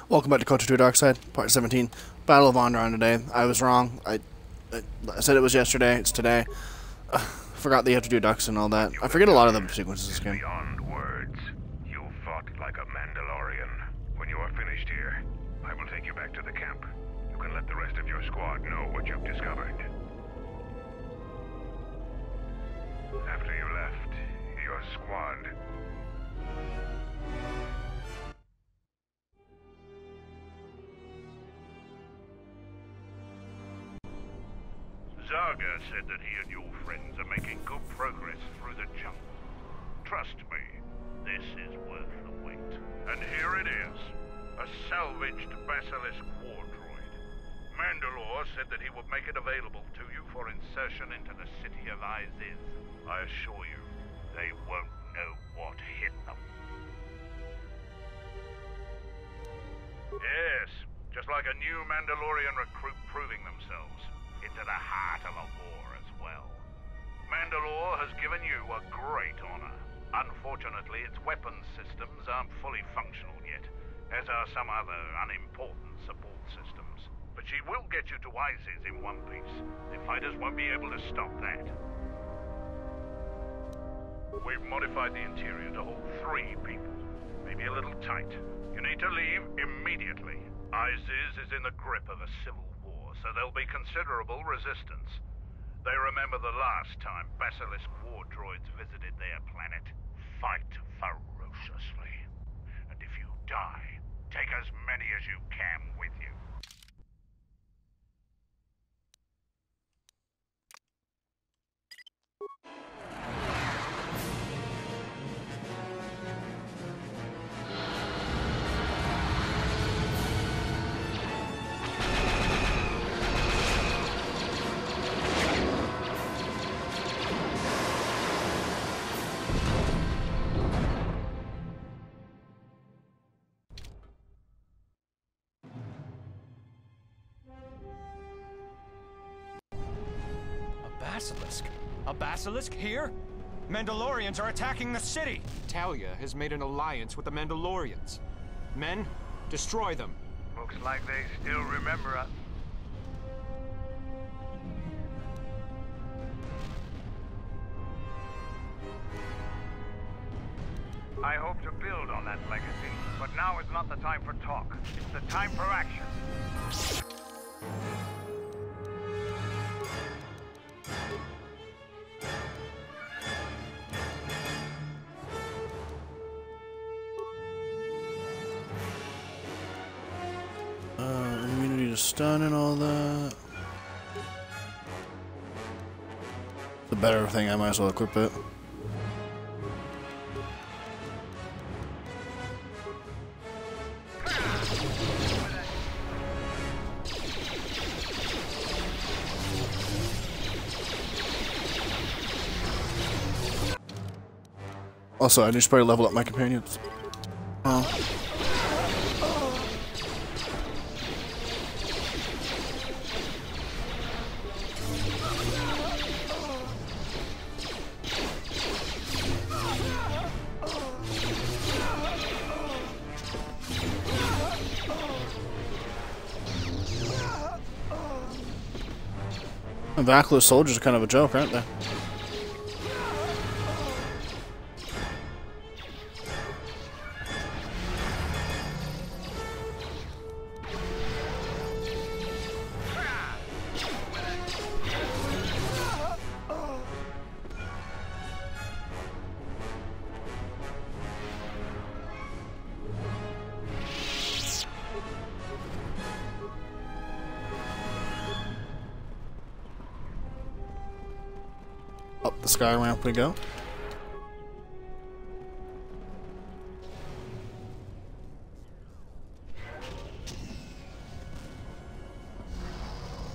Welcome back to KOTOR Dark Side, Part 17. Battle of Onderon today. I was wrong. I said it was yesterday. It's today. Forgot that you have to do ducks and all that. I forget a lot of the sequences in this game. Beyond words. You fought like a Mandalorian. When you are finished here, I will take you back to the camp. You can let the rest of your squad know what you've discovered. After you left, your squad... Zaga said that he and your friends are making good progress through the jungle. Trust me, this is worth the wait. And here it is, a salvaged Basilisk war droid. Mandalore said that he would make it available to you for insertion into the city of Aziz. I assure you, they won't know what hit them. Yes, just like a new Mandalorian recruit proving themselves. Into the heart of a war as well. Mandalore has given you a great honor. Unfortunately, its weapons systems aren't fully functional yet, as are some other unimportant support systems. But she will get you to Aziz in one piece. The fighters won't be able to stop that. We've modified the interior to hold 3 people. Maybe a little tight. You need to leave immediately. Aziz is in the grip of a civil war, so there'll be considerable resistance. They remember the last time Basilisk war droids visited their planet. Fight ferociously. And if you die, take as many as you can with you. Basilisk? A basilisk here? Mandalorians are attacking the city! Talia has made an alliance with the Mandalorians. Men, destroy them. Looks like they still remember us. I hope to build on that legacy, but now is not the time for talk. It's the time for action. Immunity to stun and all that. The better thing, I might as well equip it. Also, I just probably level up my companions. Oh. The backless soldiers are kind of a joke, aren't they? Up the sky ramp we go.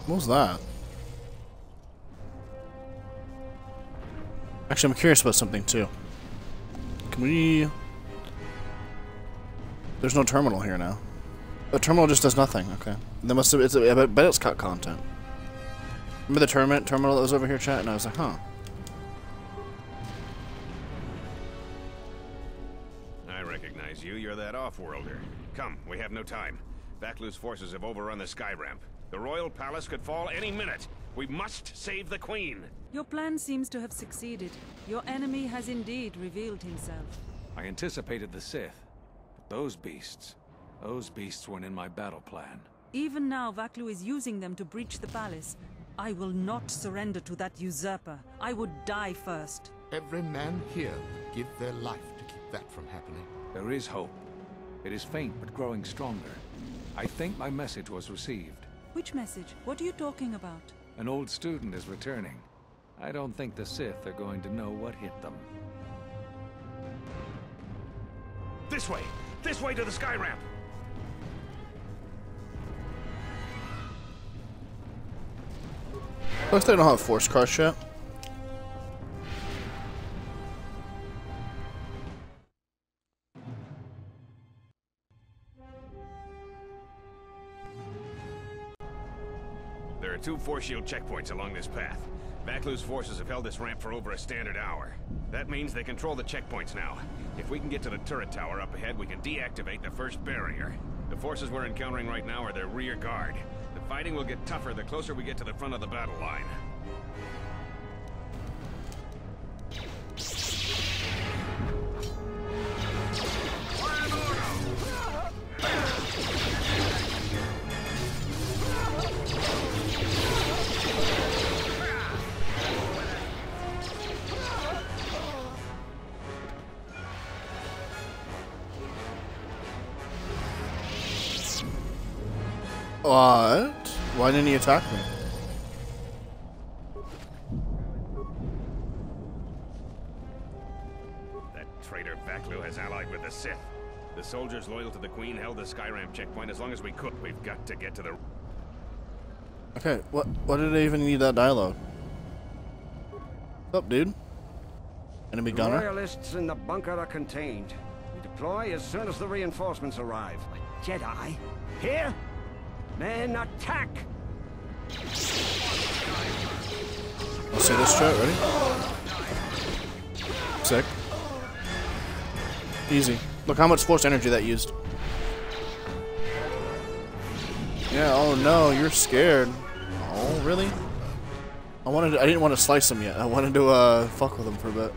What was that? Actually, I'm curious about something too. Can we... There's no terminal here now. The terminal just does nothing. Okay. That must have... I bet it's cut content. Remember the terminal that was over here, chat? And I was like, huh. I recognize you. You're that off-worlder. Come, we have no time. Vaklu's forces have overrun the sky ramp. The royal palace could fall any minute. We must save the queen. Your plan seems to have succeeded. Your enemy has indeed revealed himself. I anticipated the Sith. But those beasts weren't in my battle plan. Even now, Vaklu is using them to breach the palace. I will not surrender to that usurper. I would die first. Every man here would give their life to keep that from happening. There is hope. It is faint but growing stronger. I think my message was received. Which message? What are you talking about? An old student is returning. I don't think the Sith are going to know what hit them. This way! This way to the sky ramp! Looks like they don't have Force Crush yet. There are 2 force shield checkpoints along this path. Vaklu's forces have held this ramp for over a standard hour. That means they control the checkpoints now. If we can get to the turret tower up ahead, we can deactivate the first barrier. The forces we're encountering right now are their rear guard. The fighting will get tougher the closer we get to the front of the battle line. What? Why didn't he attack me? That traitor Vaklu has allied with the Sith. The soldiers loyal to the Queen held the Skyramp checkpoint as long as we could. We've got to get to the... Okay, what did I even need that dialogue? What's up, dude? Enemy gunner? Royalists in the bunker are contained. We deploy as soon as the reinforcements arrive. A Jedi? Here? Men, attack! Let's see this chat, ready? Sick. Easy. Look how much force energy that used. Yeah, oh no, you're scared. Oh, really? I didn't want to slice him yet. I wanted to fuck with him for a bit.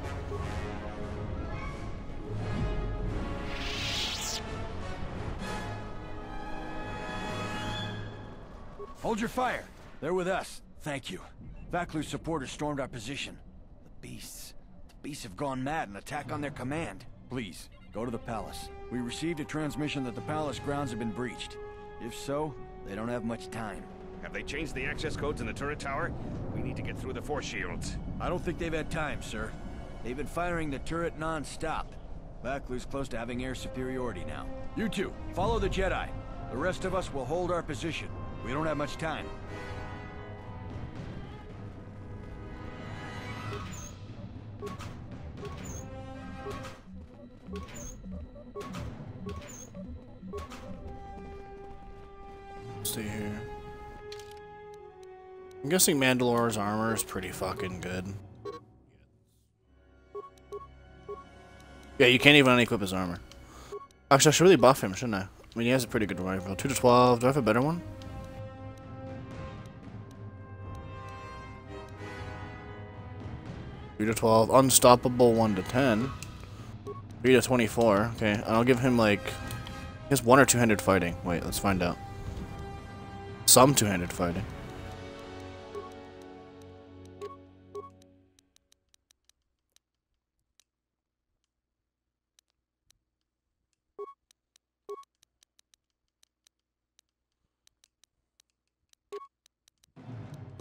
Hold your fire. They're with us. Thank you. Vaklu's supporters stormed our position. The beasts have gone mad and attack on their command. Please, go to the palace. We received a transmission that the palace grounds have been breached. If so, they don't have much time. Have they changed the access codes in the turret tower? We need to get through the force shields. I don't think they've had time, sir. They've been firing the turret non-stop. Vaklu's close to having air superiority now. You two, follow the Jedi. The rest of us will hold our position. We don't have much time. Let's see here. I'm guessing Mandalore's armor is pretty fucking good. Yeah, you can't even unequip his armor. Actually, I should really buff him, shouldn't I? I mean, he has a pretty good rifle. 2 to 12. Do I have a better one? 3 to 12. Unstoppable 1 to 10. 3 to 24. Okay, and I'll give him like... He has 1 or 2-handed fighting. Wait, let's find out. Some 2-handed fighting.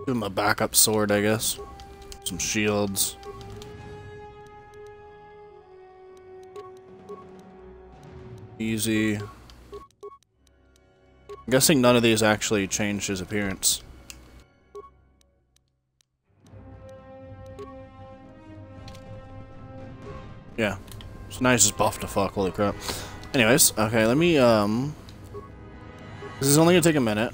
Give him a backup sword, I guess. Some shields. Easy. I'm guessing none of these actually changed his appearance. Yeah. So now he's just buffed to fuck, holy crap. Anyways, okay, let me, this is only gonna take a minute.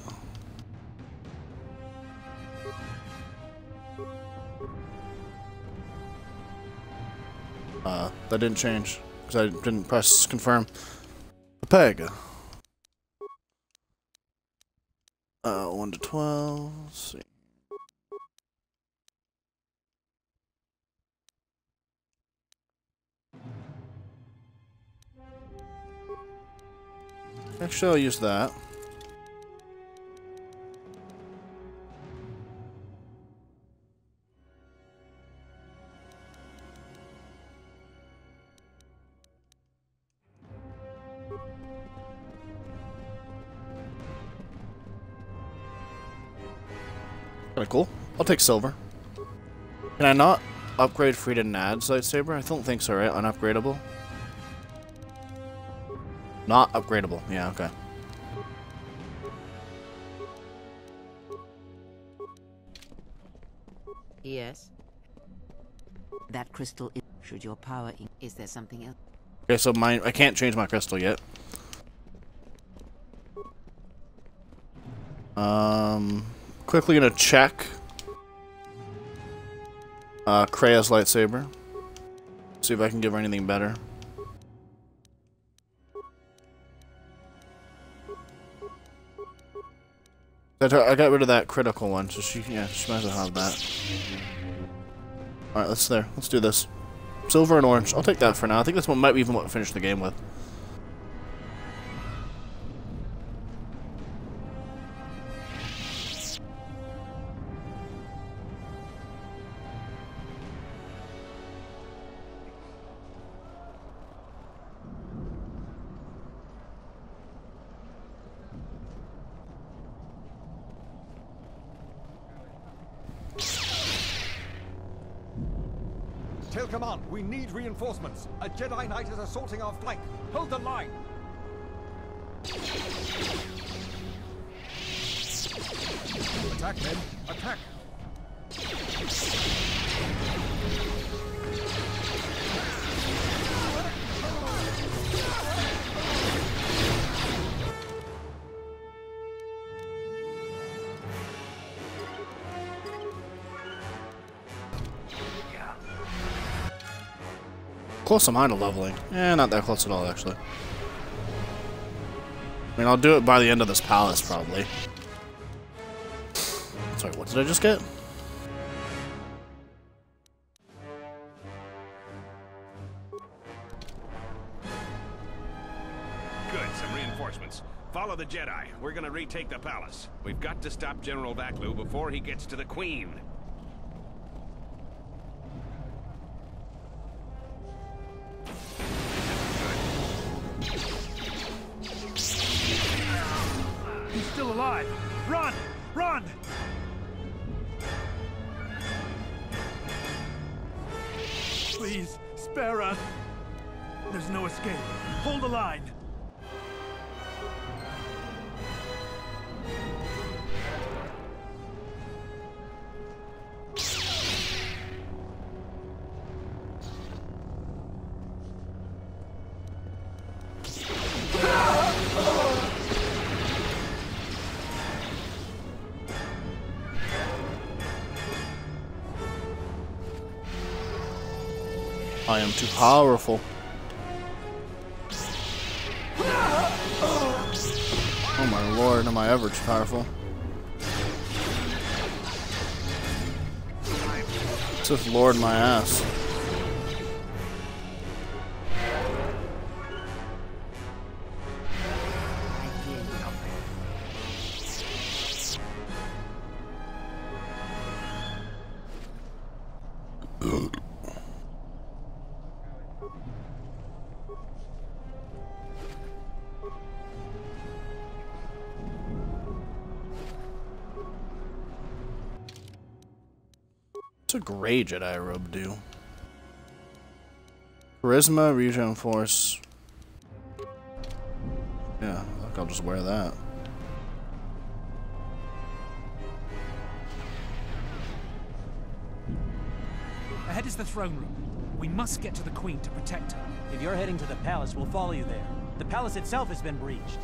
That didn't change, because I didn't press confirm. The peg. 1 to 12. Let's see. Actually, I'll use that. Kinda cool. I'll take silver. Can I not upgrade Frida Nad's lightsaber? I don't think so, right? Unupgradable? Not upgradable. Yeah, okay. Yes. That crystal is... Should your power... Is there something else? Okay, so mine... I can't change my crystal yet. Quickly gonna check Krea's lightsaber. See if I can give her anything better. I got rid of that critical one, so she might as well have that. Alright, let's do this. Silver and orange. I'll take that for now. I think this one might be even what we finish the game with. Tail Command, we need reinforcements. A Jedi Knight is assaulting our flank. Hold the line. Attack, men. Attack. Close am I to leveling? Eh, not that close at all, actually. I mean, I'll do it by the end of this palace, probably. Sorry, what did I just get? Good, some reinforcements. Follow the Jedi. We're gonna retake the palace. We've got to stop General Vaklu before he gets to the Queen. He's still alive. Run! Run! Please, spare us. There's no escape. Hold the line. I am too powerful. Oh my lord, am I ever too powerful? Just lord my ass. What's a gray Jedi robe do? Charisma, regen force. Yeah, I think I'll just wear that. Ahead is the throne room. We must get to the Queen to protect her. If you're heading to the palace, we'll follow you there. The palace itself has been breached.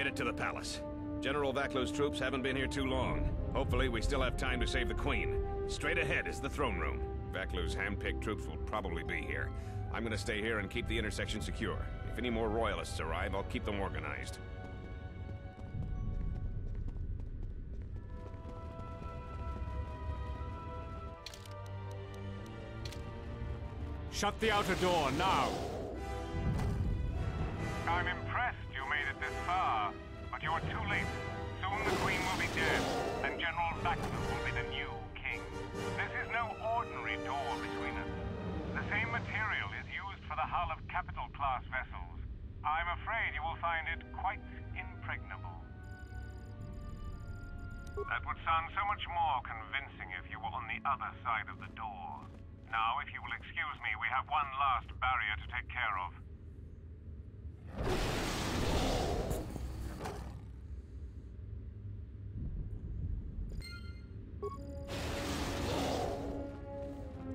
made it to the palace. General Vaklu's troops haven't been here too long. Hopefully, we still have time to save the Queen. Straight ahead is the throne room. Vaklu's hand-picked troops will probably be here. I'm gonna stay here and keep the intersection secure. If any more royalists arrive, I'll keep them organized. Shut the outer door, now! I'm impressed you made it this far, but you're too late. Soon the Queen will be dead, and General Vaklu will be the new king. This is no ordinary door between us. The same material is used for the hull of capital-class vessels. I'm afraid you will find it quite impregnable. That would sound so much more convincing if you were on the other side of the door. Now, if you will excuse me, we have one last barrier to take care of.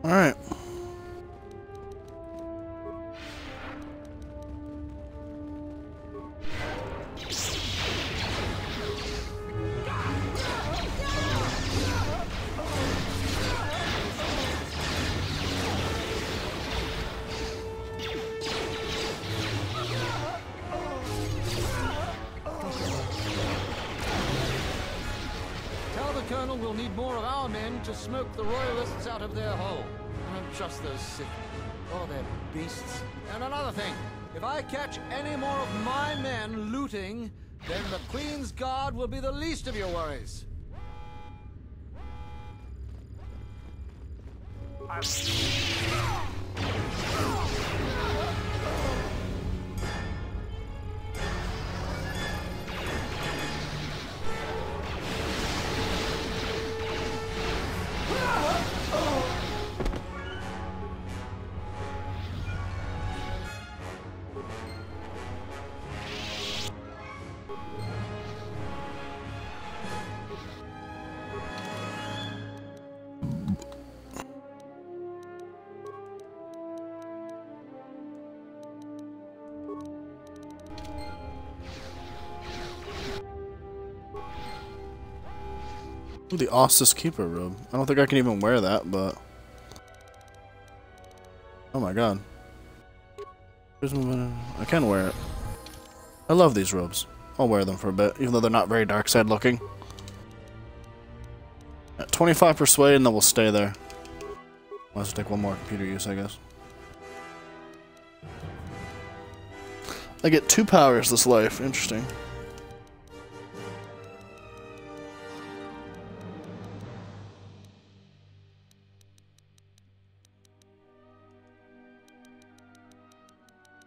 All right. Tell the Colonel we'll need more of our men to smoke the Royalists out of their hole. Not just those sick... Oh, they're beasts. And another thing, if I catch any more of my men looting, then the Queen's Guard will be the least of your worries. Ooh, the Ossus Keeper robe. I don't think I can even wear that, but... Oh my god. I can wear it. I love these robes. I'll wear them for a bit, even though they're not very dark side looking. At 25 persuade, and then we'll stay there. I'll have to take one more computer use, I guess. I get 2 powers this life. Interesting.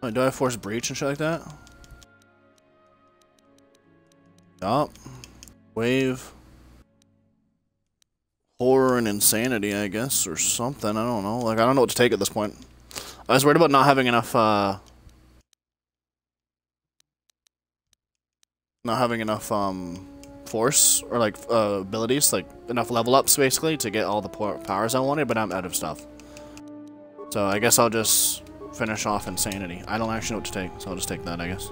Wait, do I force breach and shit like that? Yup. Wave. Horror and insanity, I guess, or something. I don't know. Like, I don't know what to take at this point. I was worried about not having enough, force, or, like, abilities, like, enough level ups, basically, to get all the powers I wanted, but I'm out of stuff. So, I guess I'll just finish off insanity. I don't actually know what to take, so I'll just take that, I guess.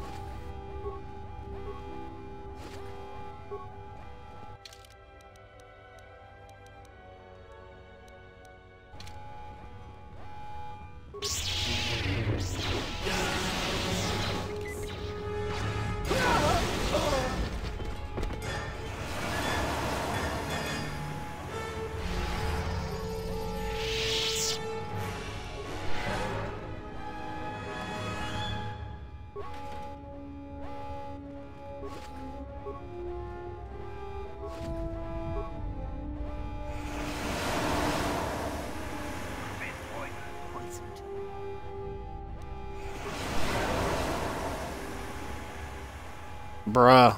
Bruh.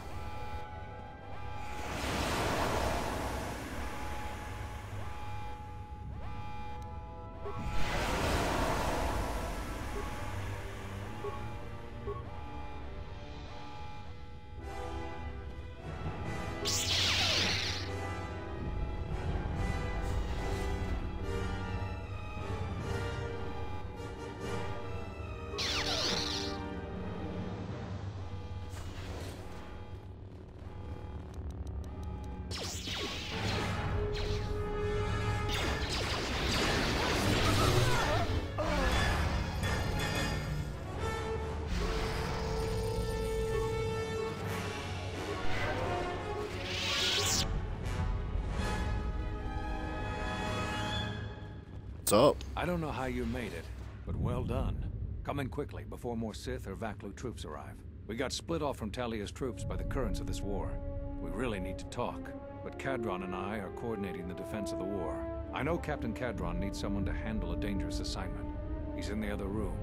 What's up? I don't know how you made it, but well done. Come in quickly before more Sith or Vaklu troops arrive. We got split off from Talia's troops by the currents of this war. We really need to talk, but Kadron and I are coordinating the defense of the war. I know Captain Kadron needs someone to handle a dangerous assignment. He's in the other room.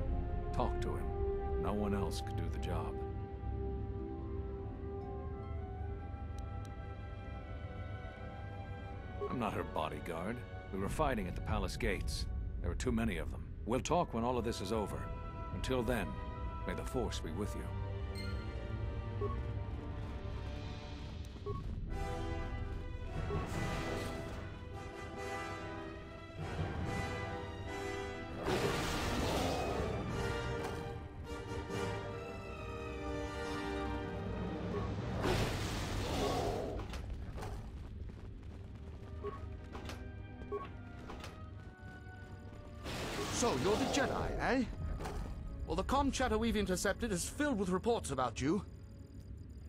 Talk to him. No one else could do the job. I'm not her bodyguard. We were fighting at the palace gates. There were too many of them. We'll talk when all of this is over. Until then, may the Force be with you. So, you're the Jedi, eh? Well, the comm chatter we've intercepted is filled with reports about you.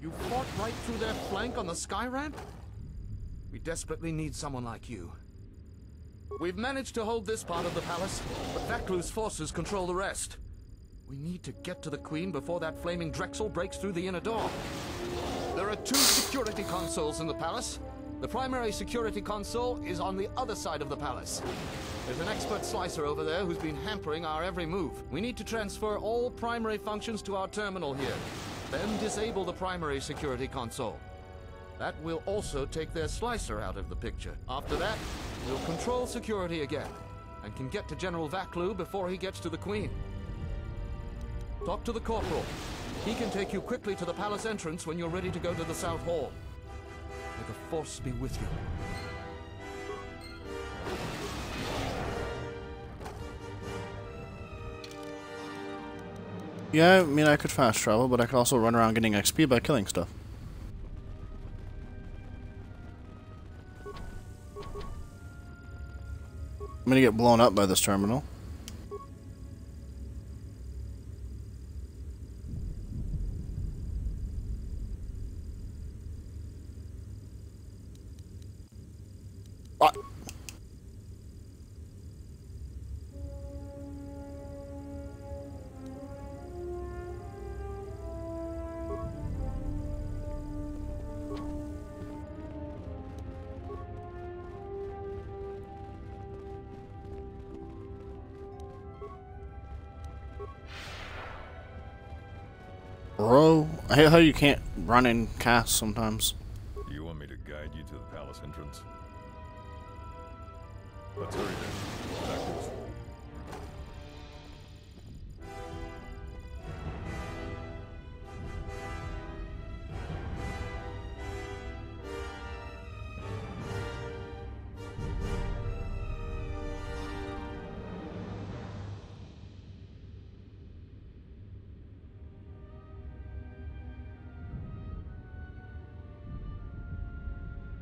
You fought right through their flank on the sky ramp? We desperately need someone like you. We've managed to hold this part of the palace, but Vaklu's forces control the rest. We need to get to the Queen before that flaming Drexel breaks through the inner door. There are 2 security consoles in the palace. The primary security console is on the other side of the palace. There's an expert slicer over there who's been hampering our every move. We need to transfer all primary functions to our terminal here, then disable the primary security console. That will also take their slicer out of the picture. After that, we'll control security again, and can get to General Vaklu before he gets to the Queen. Talk to the Corporal. He can take you quickly to the palace entrance when you're ready to go to the South Hall. May the Force be with you. Yeah, I mean, I could fast travel, but I could also run around getting XP by killing stuff. I'm gonna get blown up by this terminal. What? Bro, I hate how you can't run and cast sometimes. Do you want me to guide you to the palace entrance? Let's hurry then. Backwards.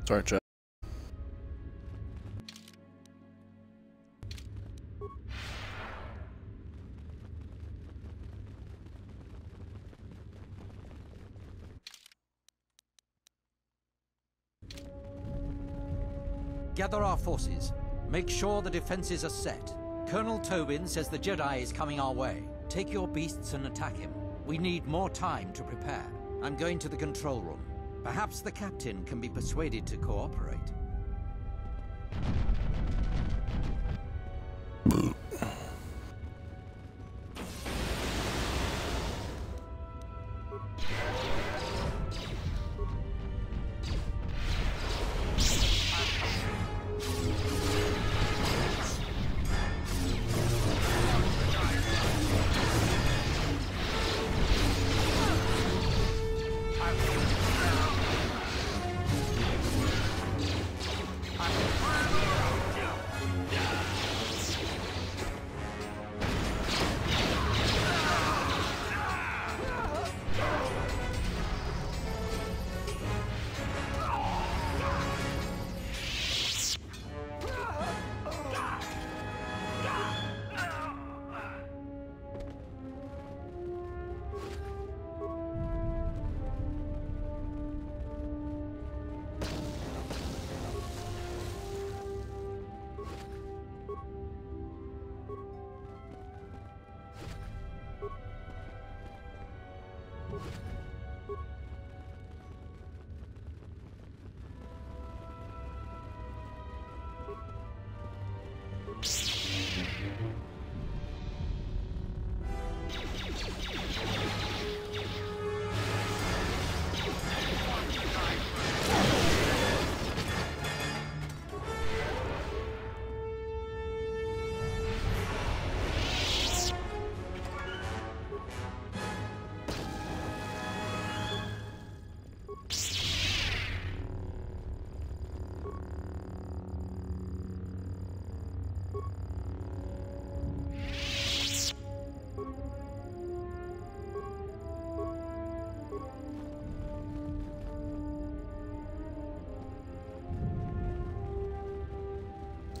Sorry, chat. Gather our forces. Make sure the defenses are set. Colonel Tobin says the Jedi is coming our way. Take your beasts and attack him. We need more time to prepare. I'm going to the control room. Perhaps the captain can be persuaded to cooperate.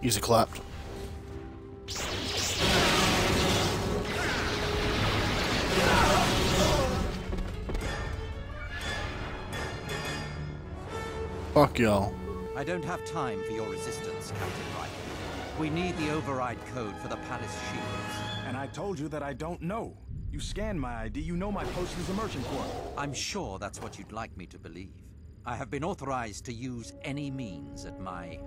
Easy clapped. Fuck y'all. I don't have time for your resistance, Captain Reich. We need the override code for the palace shields. And I told you that I don't know. You scanned my ID, you know my post is a merchant quarter. I'm sure that's what you'd like me to believe. I have been authorized to use any means at my...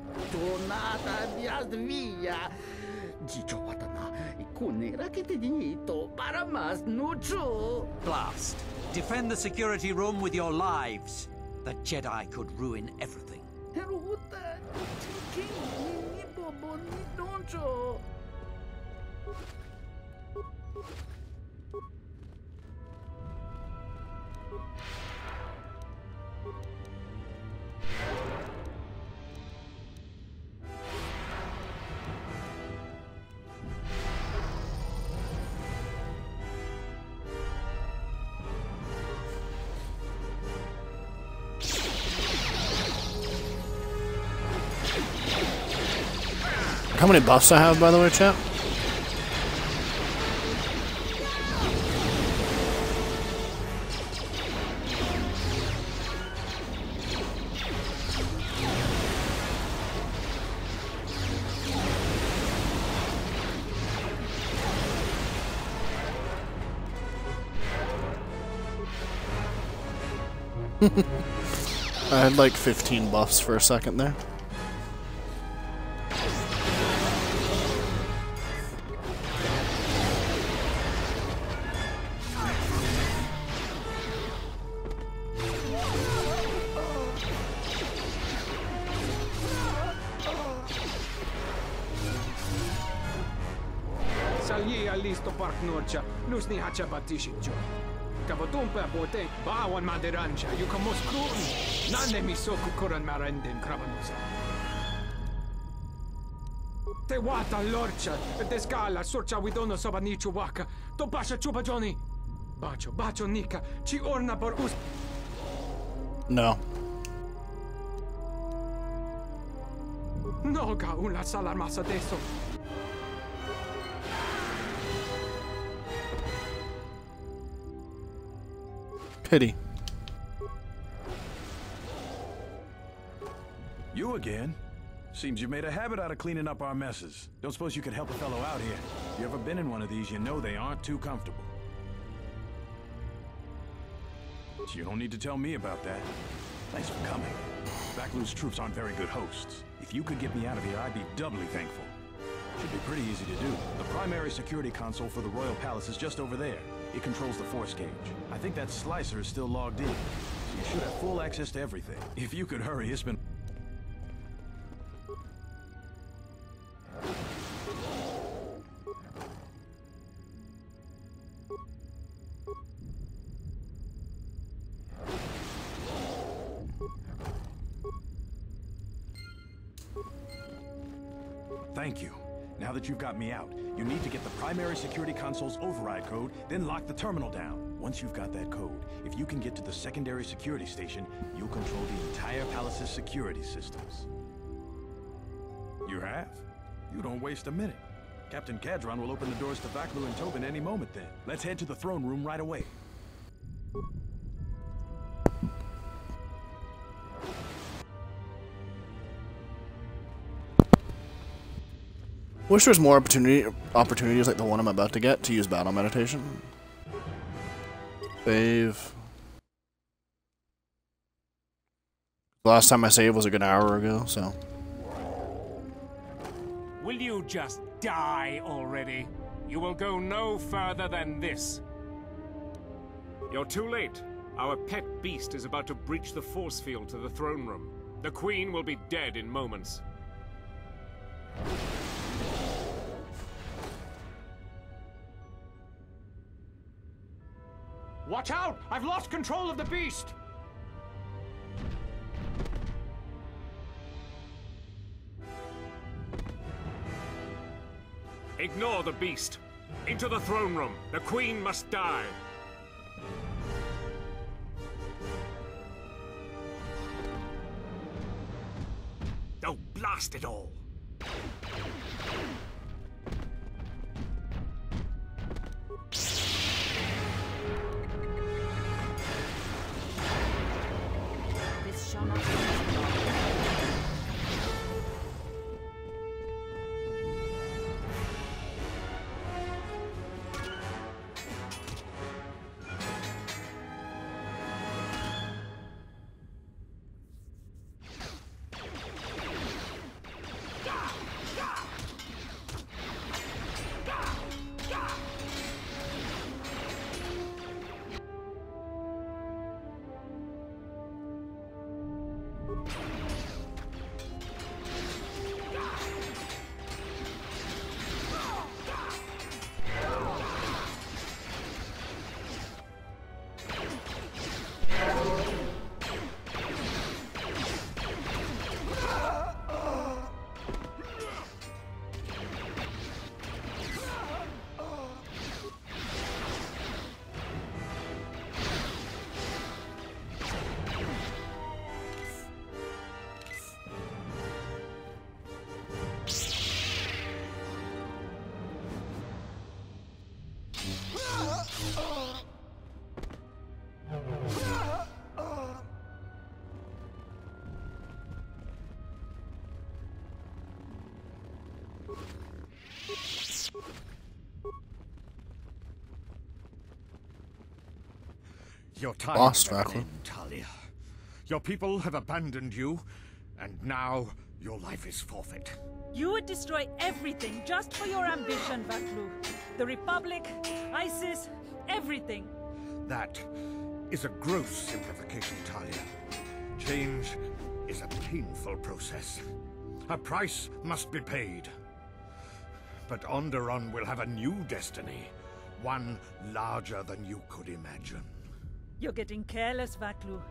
Blast. Defend the security room with your lives. The Jedi could ruin everything. How many buffs I have, by the way, chat? I had like 15 buffs for a second there. Norcia, nusni hacha batishicho. Kabotumpa bote, bawan maderancha, yukamos krun, nane misoku kuran marenden krabanusa. Te wata lorcha, descala, sorcha widono sobanichu waka, to pasha chupajoni. Bacho nika, chi orna por us. No. Noga una salarmasa deso. Pity. You again? Seems you made a habit out of cleaning up our messes. Don't suppose you could help a fellow out here? If you ever been in one of these, you know they aren't too comfortable. You don't need to tell me about that. Thanks for coming. Vaklu's troops aren't very good hosts. If you could get me out of here, I'd be doubly thankful. Should be pretty easy to do. The primary security console for the Royal Palace is just over there. It controls the force gauge. I think that slicer is still logged in. So you should have full access to everything. If you could hurry, it's been... Thank you. Now that you've got me out, you need to get the primary security console's override code, then lock the terminal down. Once you've got that code, if you can get to the secondary security station, you'll control the entire palace's security systems. You have? You don't waste a minute. Captain Kadron will open the doors to Vaklu and Tobin any moment then. Let's head to the throne room right away. Wish there was more opportunities like the one I'm about to get to use battle meditation. Save. The last time I saved was a good hour ago, so. Will you just die already? You will go no further than this. You're too late. Our pet beast is about to breach the force field to the throne room. The Queen will be dead in moments. Watch out! I've lost control of the beast! Ignore the beast. Into the throne room. The Queen must die. Oh, blast it all! This shall not Your time Lost, is at an Vaklu. end, Talia. Your people have abandoned you, and now your life is forfeit. You would destroy everything just for your ambition, Vaklu. The Republic, ISIS, everything. That is a gross simplification, Talia. Change is a painful process. A price must be paid. But Onderon will have a new destiny, one larger than you could imagine. You're getting careless, Vaklu.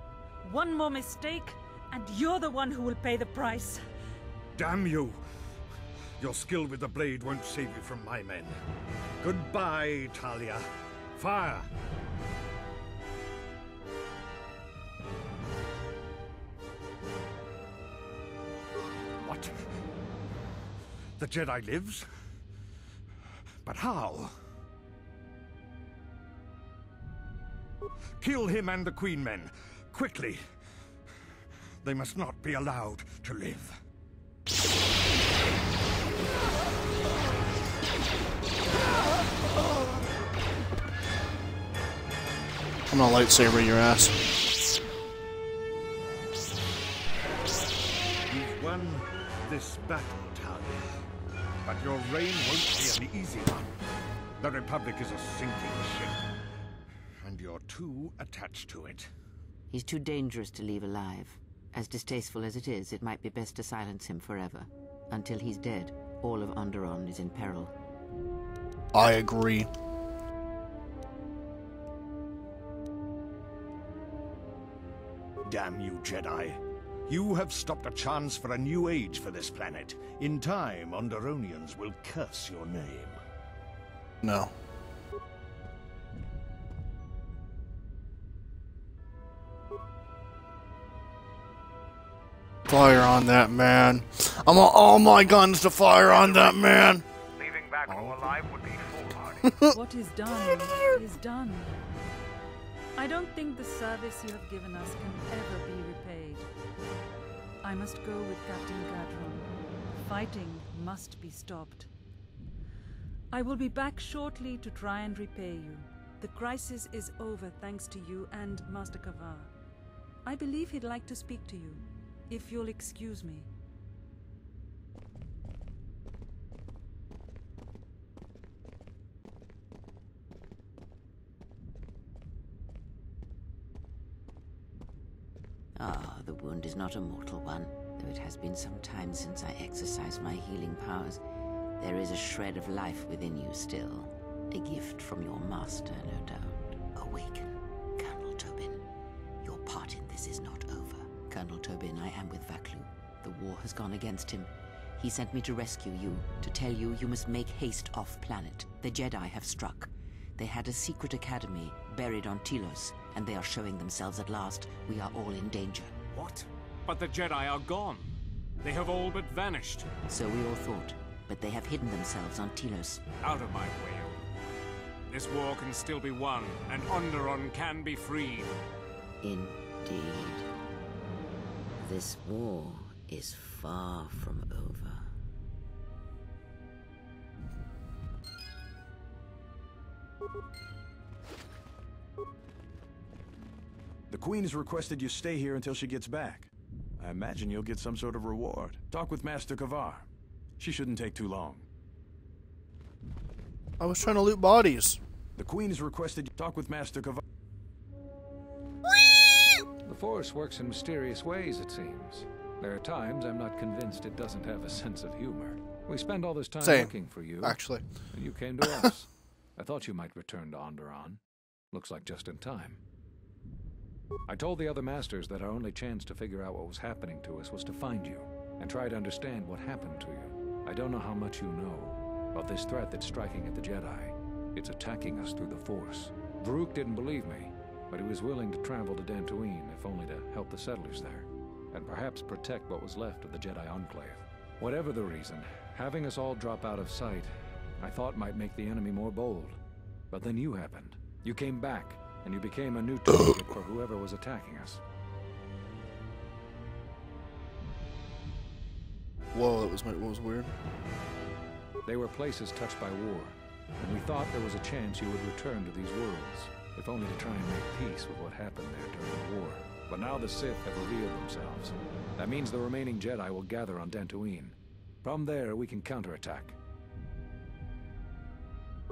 One more mistake, and you're the one who will pay the price. Damn you! Your skill with the blade won't save you from my men. Goodbye, Talia. Fire! What? The Jedi lives? But how? Kill him and the Queen men, quickly. They must not be allowed to live. I'm gonna lightsaber your ass. You've won this battle, Talia. But your reign won't be an easy one. The Republic is a sinking ship. And you're too attached to it. He's too dangerous to leave alive. As distasteful as it is, it might be best to silence him forever. Until he's dead, all of Onderon is in peril. I agree. Damn you, Jedi. You have stopped a chance for a new age for this planet. In time, Onderonians will curse your name. No. Fire on that man. I want all my guns to fire on that man. Leaving Vaklu alive would be foolhardy. What is done is done. I don't think the service you have given us can ever be repaid. I must go with Captain Gadron. Fighting must be stopped. I will be back shortly to try and repay you. The crisis is over thanks to you and Master Kavar. I believe he'd like to speak to you, if you'll excuse me. The wound is not a mortal one, though it has been some time since I exercised my healing powers. There is a shred of life within you still. A gift from your master, no doubt. Awaken, Colonel Tobin. Your part in this is not over. Colonel Tobin, I am with Vaklu. The war has gone against him. He sent me to rescue you, to tell you you must make haste off-planet. The Jedi have struck. They had a secret academy buried on Telos, and they are showing themselves at last. We are all in danger. What? But the Jedi are gone. They have all but vanished. So we all thought, but they have hidden themselves on Telos. Out of my way. This war can still be won, and Onderon can be freed. Indeed. This war is far from over. The Queen has requested you stay here until she gets back. I imagine you'll get some sort of reward. Talk with Master Kavar. She shouldn't take too long. I was trying to loot bodies. The Queen has requested you talk with Master Kavar. The Force works in mysterious ways, it seems. There are times I'm not convinced it doesn't have a sense of humor. We spend all this time looking for you. Actually. And you came to us. I thought you might return to Onderon. Looks like just in time. I told the other masters that our only chance to figure out what was happening to us was to find you, and try to understand what happened to you. I don't know how much you know of this threat that's striking at the Jedi. It's attacking us through the Force. Varuk didn't believe me, but he was willing to travel to Dantooine, if only to help the settlers there, and perhaps protect what was left of the Jedi Enclave. Whatever the reason, having us all drop out of sight, I thought might make the enemy more bold. But then you happened. You came back, and you became a new target for whoever was attacking us. Whoa, that was weird. They were places touched by war, and we thought there was a chance you would return to these worlds, if only to try and make peace with what happened there during the war. But now the Sith have revealed themselves. That means the remaining Jedi will gather on Dantooine. From there, we can counterattack.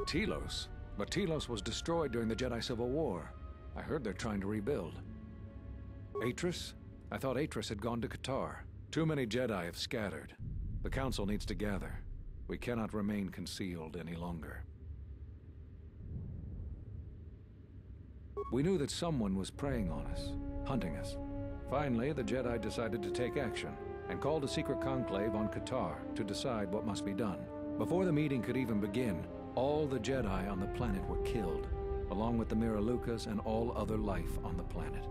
Telos? But Telos was destroyed during the Jedi Civil War. I heard they're trying to rebuild. Atris? I thought Atris had gone to KOTOR. Too many Jedi have scattered. The Council needs to gather. We cannot remain concealed any longer. We knew that someone was preying on us, hunting us. Finally, the Jedi decided to take action, and called a secret conclave on KOTOR to decide what must be done. Before the meeting could even begin, all the Jedi on the planet were killed, along with the Miralukas and all other life on the planet.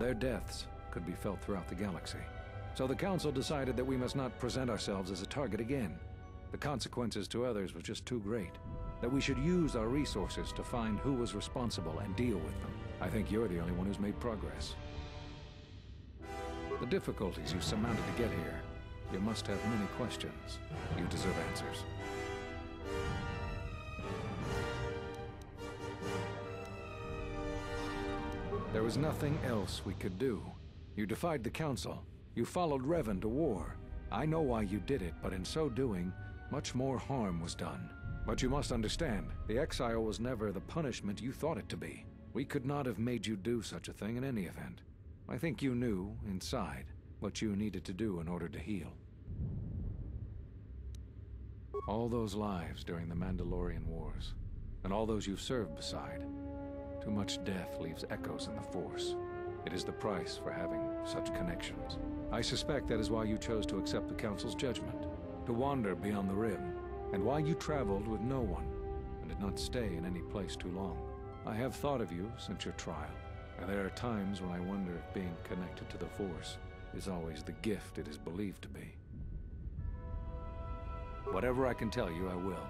Their deaths could be felt throughout the galaxy. So the Council decided that we must not present ourselves as a target again. The consequences to others were just too great. That we should use our resources to find who was responsible and deal with them. I think you're the only one who's made progress. The difficulties you surmounted to get here. You must have many questions. You deserve answers. There was nothing else we could do. You defied the Council. You followed Revan to war. I know why you did it, but in so doing, much more harm was done. But you must understand, the exile was never the punishment you thought it to be. We could not have made you do such a thing in any event. I think you knew, inside, what you needed to do in order to heal. All those lives during the Mandalorian Wars, and all those you've served beside. Too much death leaves echoes in the Force. It is the price for having such connections. I suspect that is why you chose to accept the Council's judgment, to wander beyond the Rim, and why you traveled with no one, and did not stay in any place too long. I have thought of you since your trial, and there are times when I wonder if being connected to the Force is always the gift it is believed to be. Whatever I can tell you, I will.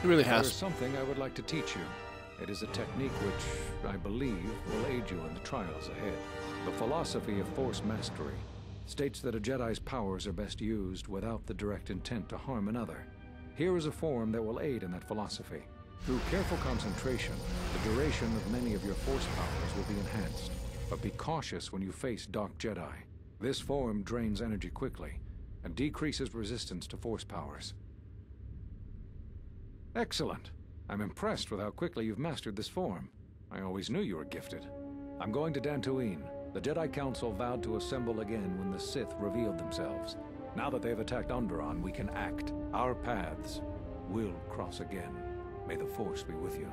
It really has. There is something I would like to teach you. It is a technique which, I believe, will aid you in the trials ahead. The philosophy of Force Mastery states that a Jedi's powers are best used without the direct intent to harm another. Here is a form that will aid in that philosophy. Through careful concentration, the duration of many of your Force powers will be enhanced. But be cautious when you face Dark Jedi. This form drains energy quickly and decreases resistance to Force powers. Excellent. I'm impressed with how quickly you've mastered this form. I always knew you were gifted. I'm going to Dantooine. The Jedi Council vowed to assemble again when the Sith revealed themselves. Now that they've attacked Onderon, we can act. Our paths will cross again. May the Force be with you.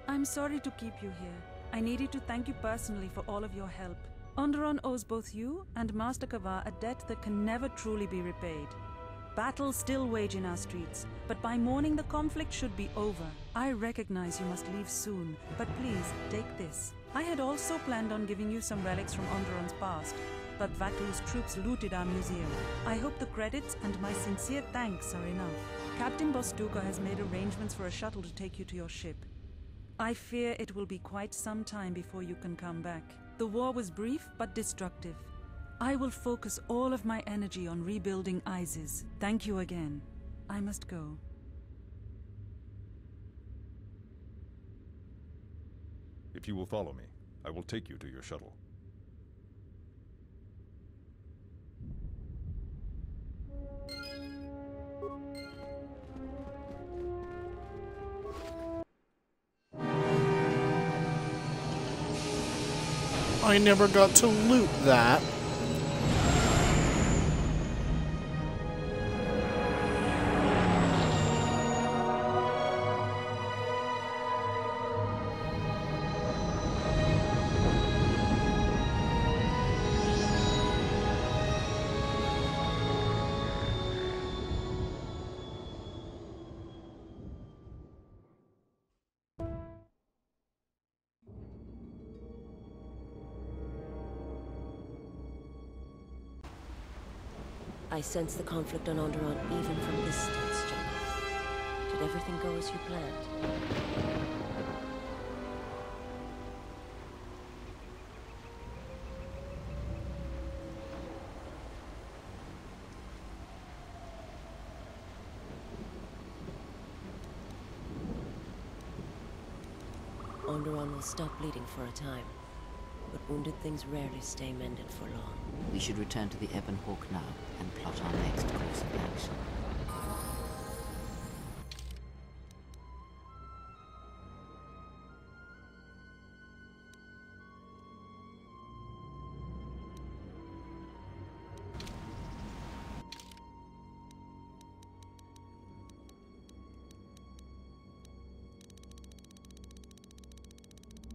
I'm sorry to keep you here. I needed to thank you personally for all of your help. Onderon owes both you and Master Kavar a debt that can never truly be repaid. Battles still wage in our streets, but by morning the conflict should be over. I recognize you must leave soon, but please, take this. I had also planned on giving you some relics from Onderon's past, but Vaklu's troops looted our museum. I hope the credits and my sincere thanks are enough. Captain Bostuka has made arrangements for a shuttle to take you to your ship. I fear it will be quite some time before you can come back. The war was brief but destructive. I will focus all of my energy on rebuilding Isis. Thank you again. I must go. If you will follow me, I will take you to your shuttle. I never got to loot that. I sense the conflict on Onderon even from this distance, General. Did everything go as you planned? Onderon will stop bleeding for a time, but wounded things rarely stay mended for long. We should return to the Ebon Hawk now and plot our next course of action.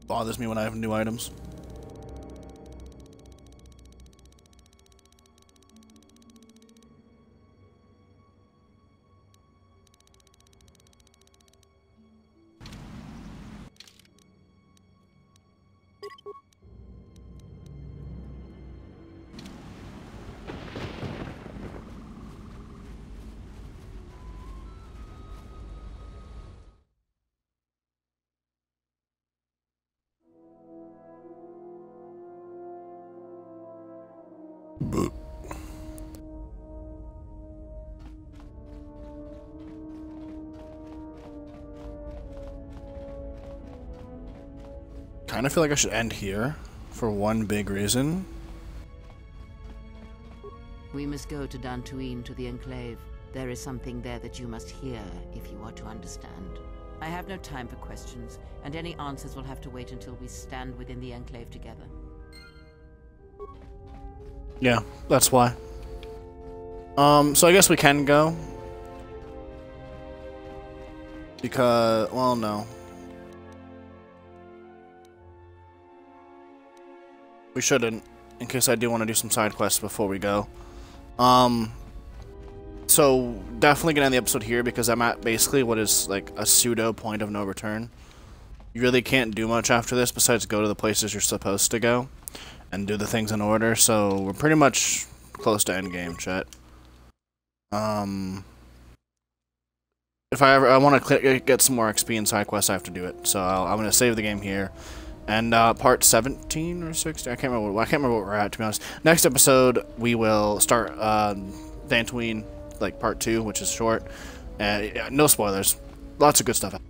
Bothers me when I have new items. Kind of feel like I should end here for one big reason. We must go to Dantooine, to the Enclave. There is something there that you must hear if you are to understand. I have no time for questions, and any answers will have to wait until we stand within the Enclave together. Yeah, that's why. So I guess we can go. Because, well, no. We shouldn't, in case I do want to do some side quests before we go. So definitely gonna end the episode here because I'm at basically what is like a pseudo point of no return. You really can't do much after this besides go to the places you're supposed to go and do the things in order. So we're pretty much close to endgame, chat. If I want to get some more XP and side quests, I have to do it. So I'm gonna save the game here. And part 17 or 16, I can't remember what we're at, to be honest. Next episode, we will start Dantooine, like part 2, which is short. No spoilers. Lots of good stuff.